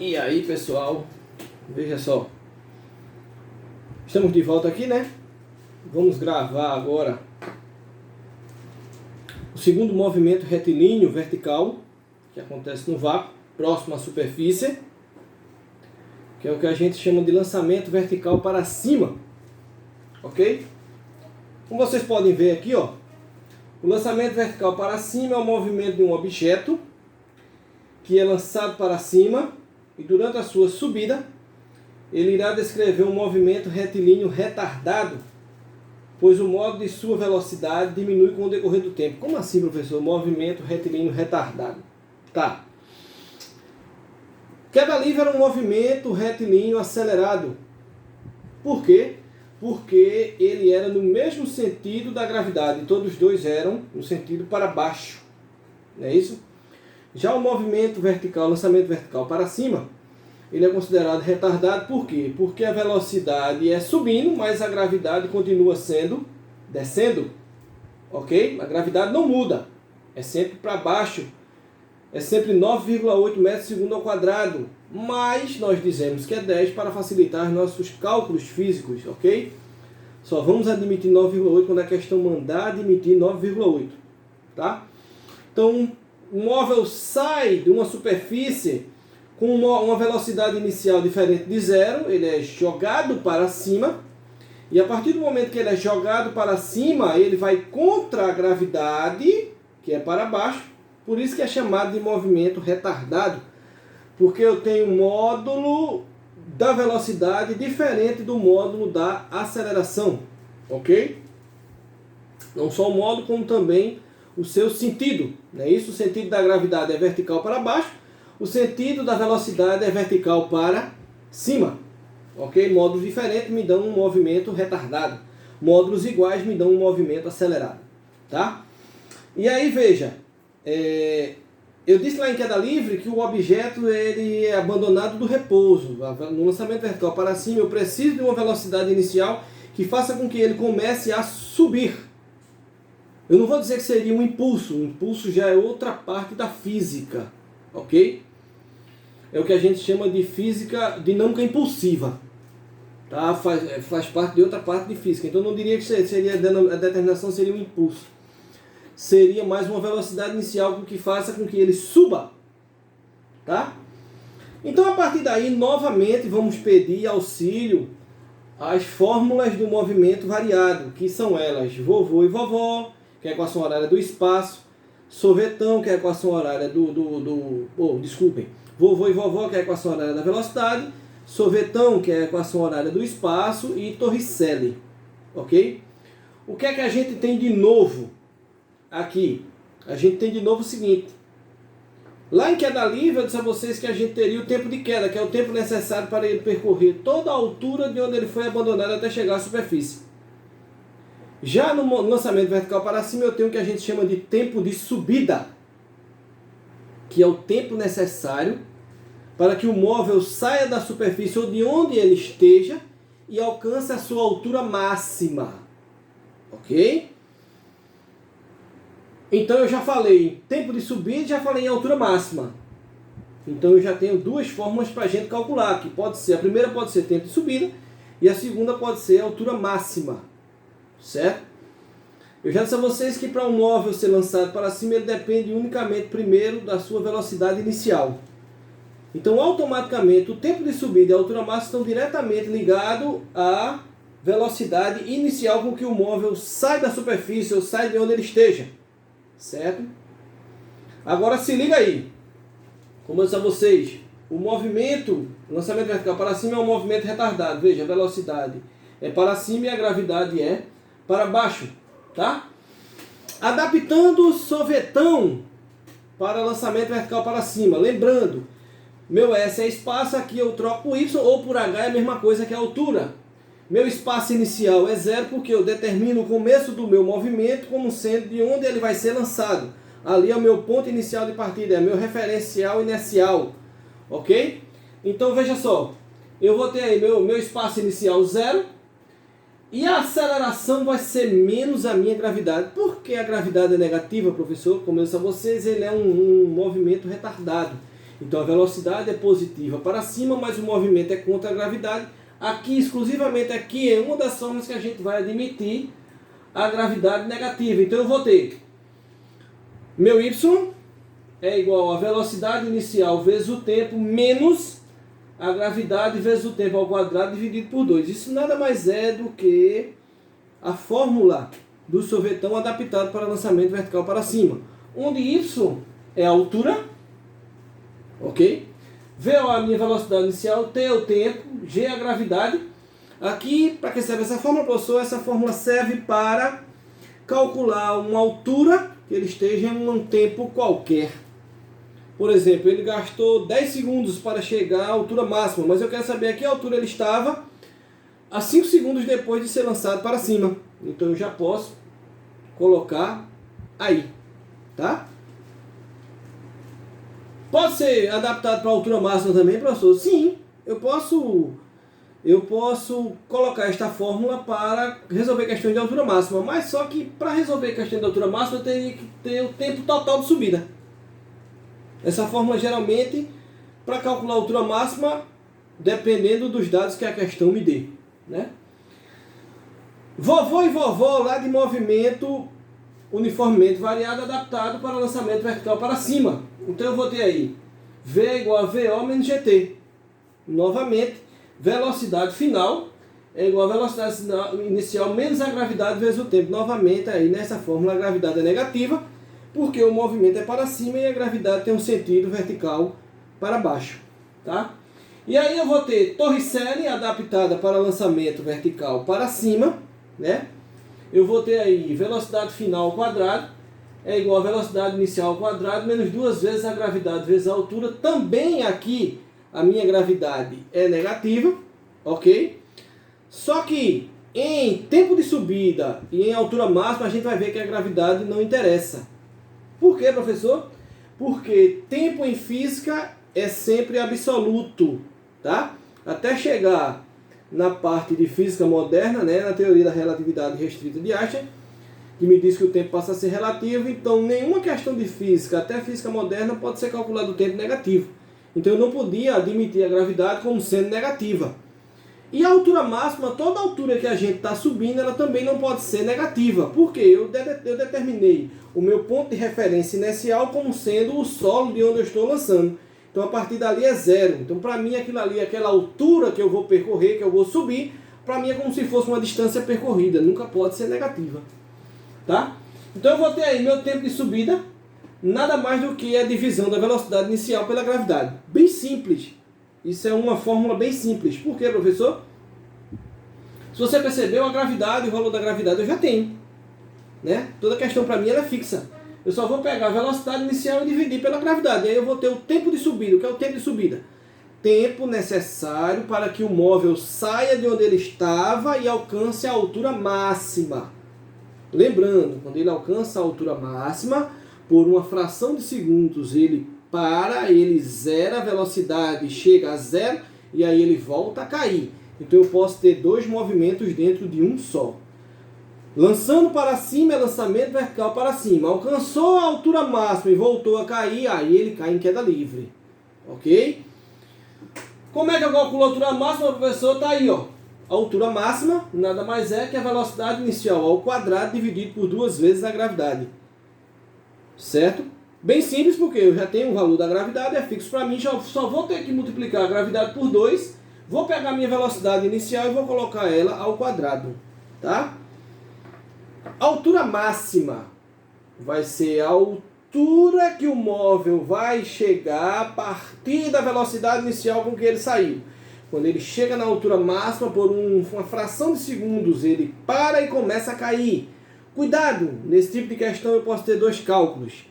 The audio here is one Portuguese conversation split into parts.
E aí, pessoal, veja só, estamos de volta aqui, né? Vamos gravar agora o segundo movimento retilíneo vertical, que acontece no vácuo, próximo à superfície, que é o que a gente chama de lançamento vertical para cima, ok? Como vocês podem ver aqui, ó, o lançamento vertical para cima é o movimento de um objeto que é lançado para cima e durante a sua subida ele irá descrever um movimento retilíneo retardado, pois o modo de sua velocidade diminui com o decorrer do tempo. Como assim, professor? Movimento retilíneo retardado. Tá. Queda livre era um movimento retilíneo acelerado. Por quê? Porque ele era no mesmo sentido da gravidade. Todos dois eram no sentido para baixo. Não é isso? Já o movimento vertical, lançamento vertical para cima, ele é considerado retardado. Por quê? Porque a velocidade é subindo, mas a gravidade continua sendo descendo. Ok? A gravidade não muda. É sempre para baixo. É sempre 9,8 metros segundo ao quadrado. Mas nós dizemos que é 10 para facilitar nossos cálculos físicos. Ok? Só vamos admitir 9,8 quando a questão mandar admitir 9,8. Tá? Então, o móvel sai de uma superfície com uma velocidade inicial diferente de zero, ele é jogado para cima, e a partir do momento que ele é jogado para cima, ele vai contra a gravidade, que é para baixo, por isso que é chamado de movimento retardado, porque eu tenho um módulo da velocidade diferente do módulo da aceleração, ok? Não só o módulo, como também o seu sentido, não é isso? O sentido da gravidade é vertical para baixo, o sentido da velocidade é vertical para cima, ok? Módulos diferentes me dão um movimento retardado, módulos iguais me dão um movimento acelerado, tá? E aí veja, eu disse lá em queda livre que o objeto ele é abandonado do repouso, no lançamento vertical para cima eu preciso de uma velocidade inicial que faça com que ele comece a subir. Eu não vou dizer que seria um impulso já é outra parte da física, ok? É o que a gente chama de física dinâmica impulsiva, tá? Faz parte de outra parte de física, então eu não diria que seria, a determinação seria um impulso. Seria mais uma velocidade inicial que faça com que ele suba, tá? Então a partir daí, novamente, vamos pedir auxílio às fórmulas do movimento variado, que são elas vovô e vovó, que é a equação horária do espaço, sorvetão, que é a equação horária vovô e vovó, que é a equação horária da velocidade, sorvetão, que é a equação horária do espaço, e Torricelli, ok? O que é que a gente tem de novo aqui? A gente tem de novo o seguinte, lá em queda livre eu disse a vocês que a gente teria o tempo de queda, que é o tempo necessário para ele percorrer toda a altura de onde ele foi abandonado até chegar à superfície. Já no lançamento vertical para cima eu tenho o que a gente chama de tempo de subida, que é o tempo necessário para que o móvel saia da superfície ou de onde ele esteja e alcance a sua altura máxima. Ok? Então eu já falei em tempo de subida e já falei em altura máxima. Então eu já tenho duas fórmulas para a gente calcular, que pode ser, a primeira pode ser tempo de subida e a segunda pode ser altura máxima. Certo? Eu já disse a vocês que para um móvel ser lançado para cima, ele depende unicamente primeiro da sua velocidade inicial. Então, automaticamente, o tempo de subida e a altura máxima estão diretamente ligados à velocidade inicial com que o móvel sai da superfície ou sai de onde ele esteja. Certo? Agora se liga aí. Como eu disse a vocês, o movimento, o lançamento vertical para cima é um movimento retardado. Veja, a velocidade é para cima e a gravidade é para baixo, tá? Adaptando o sorvetão para lançamento vertical para cima. Lembrando, meu S é espaço, aqui eu troco por Y ou por H é a mesma coisa que a altura. Meu espaço inicial é zero porque eu determino o começo do meu movimento como sendo de onde ele vai ser lançado. Ali é o meu ponto inicial de partida, é meu referencial inercial, ok? Então veja só, eu vou ter aí meu espaço inicial zero, e a aceleração vai ser menos a minha gravidade. Por que a gravidade é negativa, professor? Como eu disse a vocês, ele é um movimento retardado. Então a velocidade é positiva para cima, mas o movimento é contra a gravidade. Aqui, exclusivamente aqui, é uma das formas que a gente vai admitir a gravidade negativa. Então eu vou ter meu y é igual a velocidade inicial vezes o tempo menos a gravidade vezes o tempo ao quadrado dividido por 2. Isso nada mais é do que a fórmula do sorvetão adaptado para lançamento vertical para cima, onde y é a altura, ok? V é a minha velocidade inicial, T é o tempo, G é a gravidade. Aqui, para que serve essa fórmula, professor? Essa fórmula serve para calcular uma altura que ele esteja em um tempo qualquer. Por exemplo, ele gastou 10 segundos para chegar à altura máxima, mas eu quero saber a que altura ele estava a 5 segundos depois de ser lançado para cima. Então eu já posso colocar aí, tá? Pode ser adaptado para a altura máxima também, professor? Sim, eu posso colocar esta fórmula para resolver questões de altura máxima, mas só que para resolver questões de altura máxima eu teria que ter o tempo total de subida. Essa fórmula geralmente, para calcular a altura máxima, dependendo dos dados que a questão me dê, né? Vovô e vovó lá de movimento uniformemente variado adaptado para lançamento vertical para cima. Então eu vou ter aí V é igual a VO menos GT. Novamente, velocidade final é igual a velocidade inicial menos a gravidade vezes o tempo. Novamente aí nessa fórmula a gravidade é negativa, porque o movimento é para cima e a gravidade tem um sentido vertical para baixo, tá? E aí eu vou ter Torricelli adaptada para lançamento vertical para cima, né? Eu vou ter aí velocidade final ao quadrado é igual a velocidade inicial ao quadrado menos 2 vezes a gravidade vezes a altura. Também aqui a minha gravidade é negativa, ok? Só que em tempo de subida e em altura máxima a gente vai ver que a gravidade não interessa. Por quê, professor? Porque tempo em física é sempre absoluto, tá? Até chegar na parte de física moderna, né, na teoria da relatividade restrita de Einstein, que me diz que o tempo passa a ser relativo, então nenhuma questão de física, até física moderna, pode ser calculado o tempo negativo. Então eu não podia admitir a gravidade como sendo negativa. E a altura máxima, toda altura que a gente está subindo, ela também não pode ser negativa. Por quê? Eu determinei o meu ponto de referência inicial como sendo o solo de onde eu estou lançando. Então a partir dali é zero. Então para mim aquilo ali, aquela altura que eu vou percorrer, que eu vou subir, para mim é como se fosse uma distância percorrida. Nunca pode ser negativa. Tá? Então eu vou ter aí meu tempo de subida, nada mais do que a divisão da velocidade inicial pela gravidade. Bem simples. Isso é uma fórmula bem simples. Por quê, professor? Se você percebeu, a gravidade, o valor da gravidade eu já tenho, né? Toda questão para mim ela é fixa. Eu só vou pegar a velocidade inicial e dividir pela gravidade. Aí eu vou ter o tempo de subida. O que é o tempo de subida? Tempo necessário para que o móvel saia de onde ele estava e alcance a altura máxima. Lembrando, quando ele alcança a altura máxima, por uma fração de segundos ele para, ele zera a velocidade, chega a zero e aí ele volta a cair. Então eu posso ter dois movimentos dentro de um só. Lançando para cima é lançamento vertical para cima. Alcançou a altura máxima e voltou a cair, aí ele cai em queda livre. Ok? Como é que eu calculo a altura máxima, professor? Está aí, ó. A altura máxima nada mais é que a velocidade inicial ao quadrado dividido por 2 vezes a gravidade. Certo? Bem simples, porque eu já tenho o valor da gravidade, é fixo para mim, só vou ter que multiplicar a gravidade por 2, vou pegar a minha velocidade inicial e vou colocar ela ao quadrado. Tá? A altura máxima vai ser a altura que o móvel vai chegar a partir da velocidade inicial com que ele saiu. Quando ele chega na altura máxima, por uma fração de segundos, ele para e começa a cair. Cuidado, nesse tipo de questão eu posso ter dois cálculos.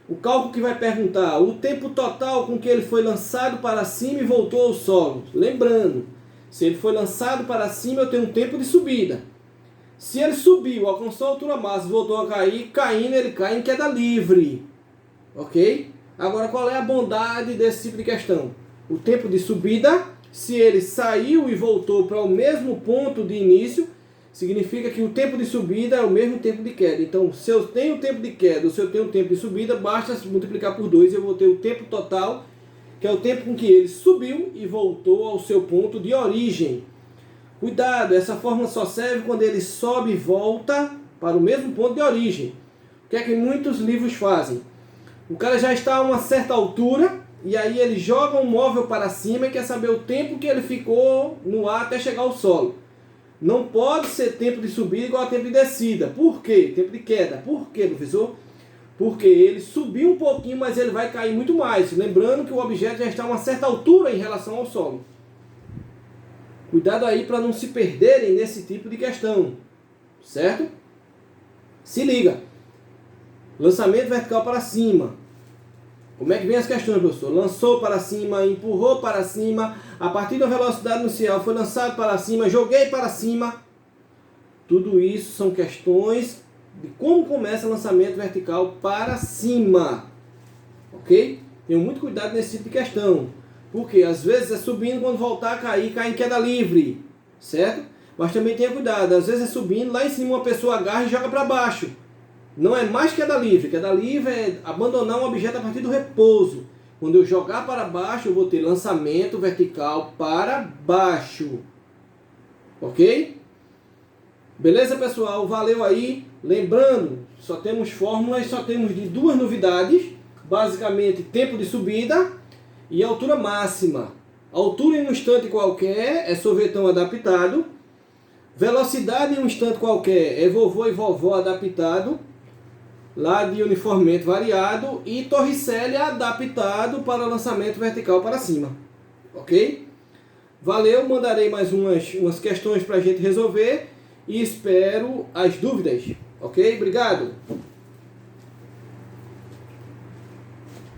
O cálculo que vai perguntar o tempo total com que ele foi lançado para cima e voltou ao solo. Lembrando, se ele foi lançado para cima, eu tenho um tempo de subida. Se ele subiu, alcançou a altura máxima e voltou a cair, caindo ele cai em queda livre. Ok? Agora, qual é a bondade desse tipo de questão? O tempo de subida, se ele saiu e voltou para o mesmo ponto de início, significa que o tempo de subida é o mesmo tempo de queda. Então, se eu tenho o tempo de queda ou se eu tenho o tempo de subida, basta multiplicar por 2 e eu vou ter o tempo total que é o tempo com que ele subiu e voltou ao seu ponto de origem. Cuidado, essa fórmula só serve quando ele sobe e volta para o mesmo ponto de origem. O que é que muitos livros fazem? O cara já está a uma certa altura e aí ele joga um móvel para cima e quer saber o tempo que ele ficou no ar até chegar ao solo. Não pode ser tempo de subida igual a tempo de descida. Por quê? Tempo de queda. Por quê, professor? Porque ele subiu um pouquinho, mas ele vai cair muito mais. Lembrando que o objeto já está a uma certa altura em relação ao solo. Cuidado aí para não se perderem nesse tipo de questão. Certo? Se liga. Lançamento vertical para cima. Como é que vem as questões, professor? Lançou para cima, empurrou para cima, a partir da velocidade inicial foi lançado para cima, joguei para cima. Tudo isso são questões de como começa o lançamento vertical para cima. Ok? Tenham muito cuidado nesse tipo de questão. Porque às vezes é subindo, quando voltar a cair, cai em queda livre. Certo? Mas também tenha cuidado. Às vezes é subindo, lá em cima uma pessoa agarra e joga para baixo. Não é mais queda livre. Queda livre é abandonar um objeto a partir do repouso. Quando eu jogar para baixo, eu vou ter lançamento vertical para baixo. Ok? Beleza, pessoal? Valeu aí. Lembrando, só temos fórmulas, só temos de duas novidades. Basicamente, tempo de subida e altura máxima. Altura em um instante qualquer é sorvetão adaptado. Velocidade em um instante qualquer é vovô e vovó adaptado. Lá de uniformamento variado, e torricele adaptado para lançamento vertical para cima. Ok? Valeu, mandarei mais umas questões para a gente resolver e espero as dúvidas. Ok? Obrigado!